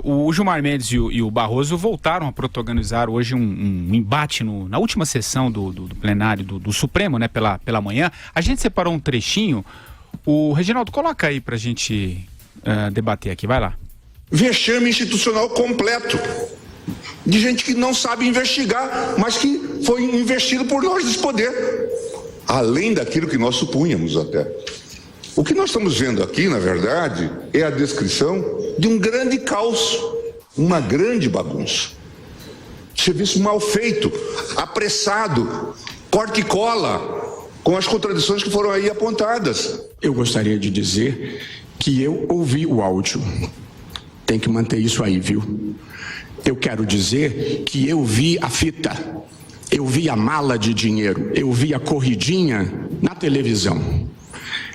O Gilmar Mendes e o Barroso voltaram a protagonizar hoje um embate na última sessão do plenário do Supremo, né, pela manhã. A gente separou um trechinho. O Reginaldo, coloca aí pra gente debater aqui, vai lá. Vexame institucional completo. De gente que não sabe investigar, mas que foi investido por nós desse poder. Além daquilo que nós supunhamos até. O que nós estamos vendo aqui, na verdade, é a descrição de um grande caos, uma grande bagunça. Serviço mal feito, apressado, corte e cola, com as contradições que foram aí apontadas. Eu gostaria de dizer que eu ouvi o áudio. Tem que manter isso aí, viu? Eu quero dizer que eu vi a fita, eu vi a mala de dinheiro, eu vi a corridinha na televisão.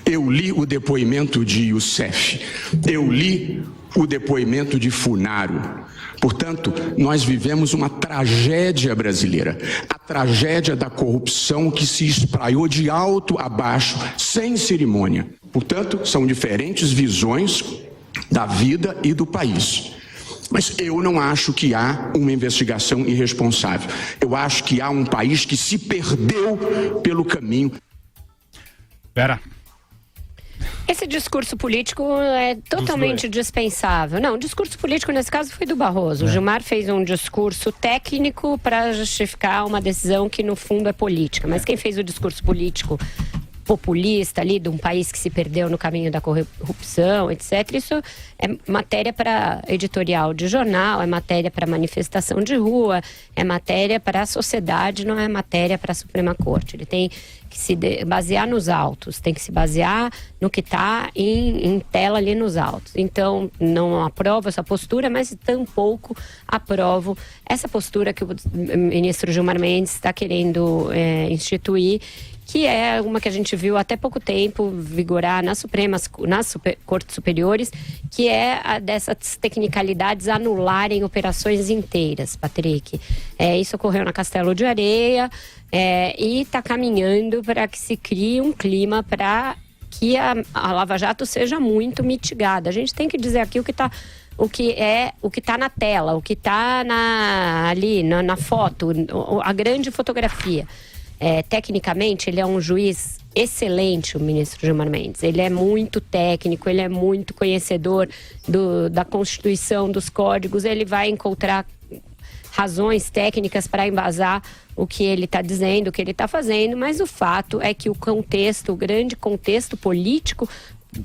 Eu li o depoimento de Youssef, eu li o depoimento de Funaro. Portanto, nós vivemos uma tragédia brasileira, a tragédia da corrupção que se espraiou de alto a baixo, sem cerimônia. Portanto, são diferentes visões da vida e do país. Mas eu não acho que há uma investigação irresponsável. Eu acho que há um país que se perdeu pelo caminho. Pera. Esse discurso político é totalmente dispensável. Não, o discurso político nesse caso foi do Barroso. O Gilmar fez um discurso técnico para justificar uma decisão que no fundo é política. Mas quem fez o discurso político populista ali de um país que se perdeu no caminho da corrupção, etc. Isso é matéria para editorial de jornal, é matéria para manifestação de rua, é matéria para a sociedade, não é matéria para a Suprema Corte. Ele tem que se basear nos autos, tem que se basear no que está em tela ali nos autos. Então, não aprovo essa postura, mas tampouco aprovo essa postura que o ministro Gilmar Mendes está querendo instituir, que é uma que a gente viu até pouco tempo vigorar nas Cortes Superiores, que é a dessas tecnicalidades anularem operações inteiras, Patrick. Isso ocorreu na Castelo de Areia e está caminhando para que se crie um clima para que a Lava Jato seja muito mitigada. A gente tem que dizer aqui o que está na tela, o que está ali na foto, a grande fotografia. Tecnicamente, ele é um juiz excelente, o ministro Gilmar Mendes. Ele é muito técnico, ele é muito conhecedor da Constituição, dos códigos. Ele vai encontrar razões técnicas para embasar o que ele está dizendo, o que ele está fazendo, mas o fato é que o grande contexto político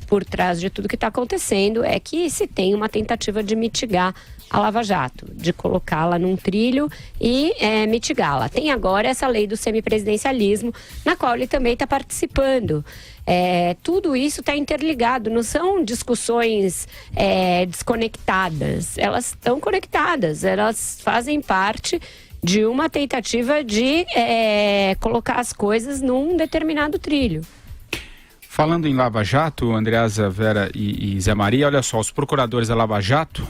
por trás de tudo que está acontecendo é que se tem uma tentativa de mitigar a Lava Jato, de colocá-la num trilho e mitigá-la. Tem agora essa lei do semipresidencialismo, na qual ele também está participando. Tudo isso está interligado, não são discussões desconectadas, elas estão conectadas, elas fazem parte de uma tentativa de colocar as coisas num determinado trilho. Falando em Lava Jato, Andreasa, Vera e Zé Maria, olha só, os procuradores da Lava Jato,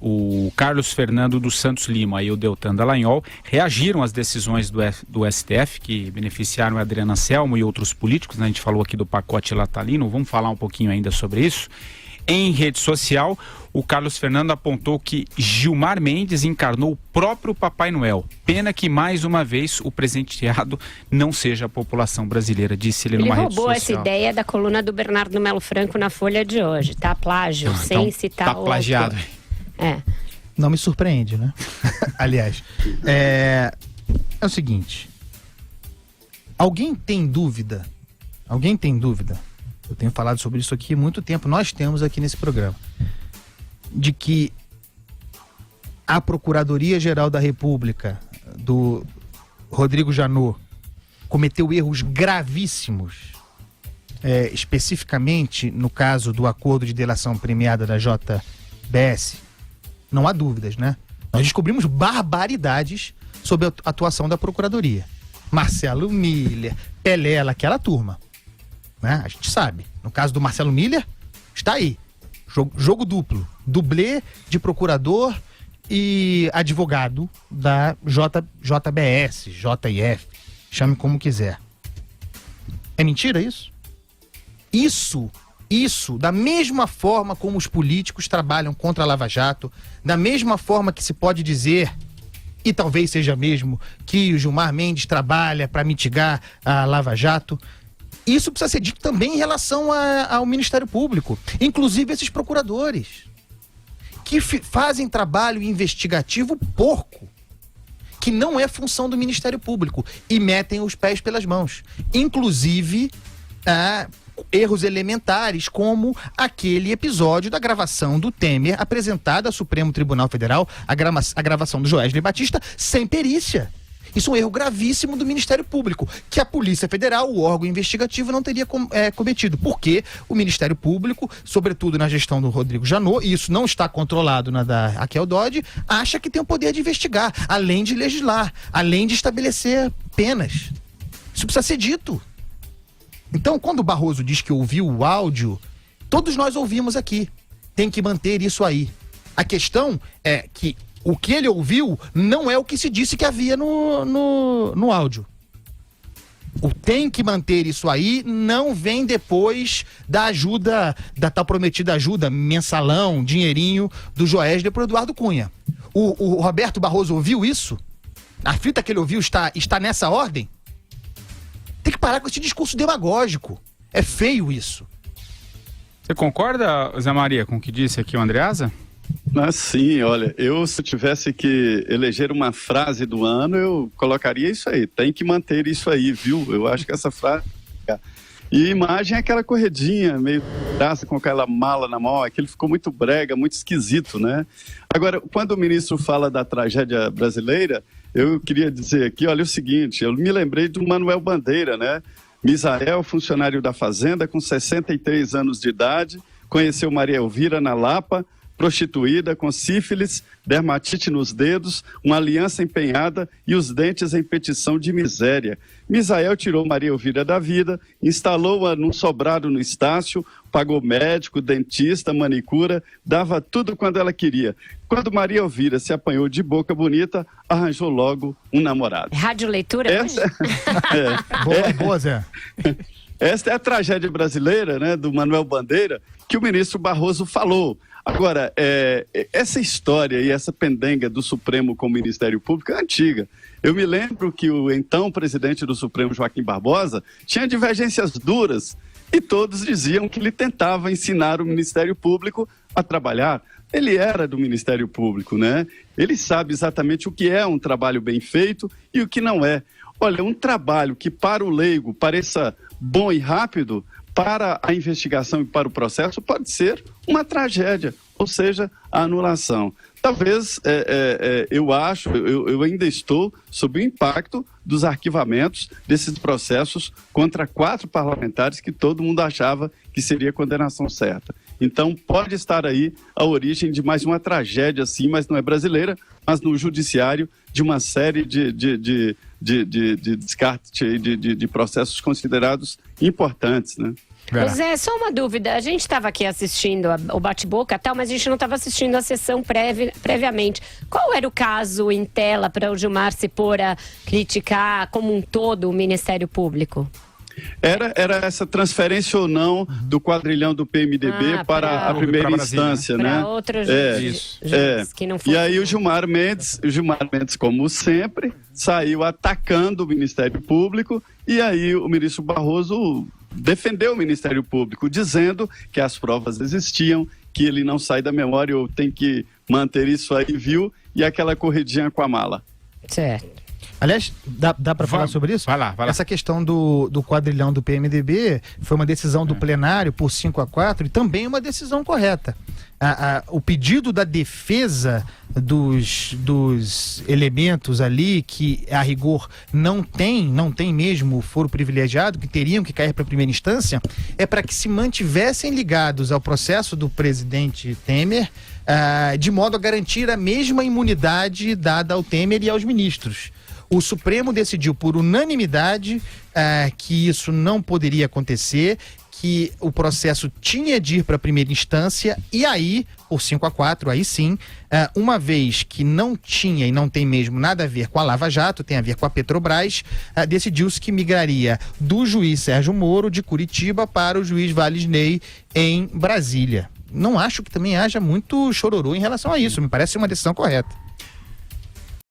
o Carlos Fernando dos Santos Lima e o Deltan Dallagnol, reagiram às decisões do STF, que beneficiaram o Adriano Anselmo e outros políticos, né? A gente falou aqui do pacote Latalino, vamos falar um pouquinho ainda sobre isso. Em rede social, o Carlos Fernando apontou que Gilmar Mendes encarnou o próprio Papai Noel. Pena que, mais uma vez, o presenteado não seja a população brasileira, disse ele numa rede social. Ele roubou essa ideia da coluna do Bernardo Melo Franco na Folha de hoje, tá? Plágio, sem citar tá plagiado. Não me surpreende, né? Aliás, é o seguinte, alguém tem dúvida? Eu tenho falado sobre isso aqui há muito tempo, nós temos aqui nesse programa, de que a Procuradoria-Geral da República, do Rodrigo Janot, cometeu erros gravíssimos, especificamente no caso do acordo de delação premiada da JBS, não há dúvidas, né? Nós descobrimos barbaridades sobre a atuação da Procuradoria. Marcelo Miller, Pelela, aquela turma. Né? A gente sabe. No caso do Marcelo Miller, está aí. Jogo duplo. Dublê de procurador e advogado da JBS, JIF. Chame como quiser. É mentira isso? Isso isso, da mesma forma como os políticos trabalham contra a Lava Jato, da mesma forma que se pode dizer, e talvez seja mesmo, que o Gilmar Mendes trabalha para mitigar a Lava Jato, isso precisa ser dito também em relação ao Ministério Público, inclusive esses procuradores, que fazem trabalho investigativo porco, que não é função do Ministério Público, e metem os pés pelas mãos, inclusive erros elementares, como aquele episódio da gravação do Temer apresentada ao Supremo Tribunal Federal, a gravação do Joesley Batista sem perícia. Isso é um erro gravíssimo do Ministério Público, que a Polícia Federal, o órgão investigativo, não teria cometido, porque o Ministério Público, sobretudo na gestão do Rodrigo Janot, e isso não está controlado na da Raquel Dodge, acha que tem o poder de investigar, além de legislar, além de estabelecer penas. Isso precisa ser dito. Então, quando o Barroso diz que ouviu o áudio, todos nós ouvimos aqui. Tem que manter isso aí. A questão é que o que ele ouviu não é o que se disse que havia no áudio. O tem que manter isso aí não vem depois da ajuda, da tal prometida ajuda, mensalão, dinheirinho do Joesley para o Eduardo Cunha. O Roberto Barroso ouviu isso? A fita que ele ouviu está nessa ordem? Tem que parar com esse discurso demagógico. É feio isso. Você concorda, Zé Maria, com o que disse aqui o Andreasa? Sim, olha, se eu tivesse que eleger uma frase do ano, eu colocaria isso aí. Tem que manter isso aí, viu? Eu acho que essa frase... E imagem é aquela corredinha, meio graça, com aquela mala na mão, aquilo ficou muito brega, muito esquisito, né? Agora, quando o ministro fala da tragédia brasileira, eu queria dizer aqui, olha, o seguinte, eu me lembrei do Manuel Bandeira, né? Misael, funcionário da Fazenda, com 63 anos de idade, conheceu Maria Elvira na Lapa, prostituída, com sífilis, dermatite nos dedos, uma aliança empenhada e os dentes em petição de miséria. Misael tirou Maria Elvira da vida, instalou-a num sobrado no Estácio, pagou médico, dentista, manicura, dava tudo quando ela queria. Quando Maria Elvira se apanhou de boca bonita, arranjou logo um namorado. Rádio Leitura hoje? Boa, Zé. Esta é a tragédia brasileira, né, do Manuel Bandeira, que o ministro Barroso falou. Agora, essa história e essa pendenga do Supremo com o Ministério Público é antiga. Eu me lembro que o então presidente do Supremo, Joaquim Barbosa, tinha divergências duras e todos diziam que ele tentava ensinar o Ministério Público a trabalhar. Ele era do Ministério Público, né? Ele sabe exatamente o que é um trabalho bem feito e o que não é. Olha, um trabalho que para o leigo pareça bom e rápido, para a investigação e para o processo pode ser uma tragédia, ou seja, a anulação. Talvez, eu ainda estou sob o impacto dos arquivamentos desses processos contra 4 parlamentares que todo mundo achava que seria condenação certa. Então, pode estar aí a origem de mais uma tragédia, sim, mas não é brasileira, mas no judiciário de uma série de descarte de processos considerados importantes, né? Zé, só uma dúvida. A gente estava aqui assistindo o bate-boca e tal, mas a gente não estava assistindo a sessão previamente. Qual era o caso em tela para o Gilmar se pôr a criticar como um todo o Ministério Público? Era essa transferência ou não do quadrilhão do PMDB para a primeira instância, né? Para outros que não foram. E aí o Gilmar Mendes, como sempre, saiu atacando o Ministério Público e aí o ministro Barroso defendeu o Ministério Público, dizendo que as provas existiam, que ele não sai da memória ou tem que manter isso aí, viu? E aquela corridinha com a mala. Certo. Aliás, dá para falar sobre isso? Vai lá. Essa questão do quadrilhão do PMDB foi uma decisão do plenário por 5-4 e também uma decisão correta. O pedido da defesa dos elementos ali que, a rigor, não tem mesmo foro privilegiado, que teriam que cair para a primeira instância, é para que se mantivessem ligados ao processo do presidente Temer, de modo a garantir a mesma imunidade dada ao Temer e aos ministros. O Supremo decidiu por unanimidade que isso não poderia acontecer, que o processo tinha de ir para a primeira instância e aí, por 5-4, aí sim, uma vez que não tinha e não tem mesmo nada a ver com a Lava Jato, tem a ver com a Petrobras, decidiu-se que migraria do juiz Sérgio Moro de Curitiba para o juiz Valles Ney em Brasília. Não acho que também haja muito chororô em relação a isso, me parece uma decisão correta.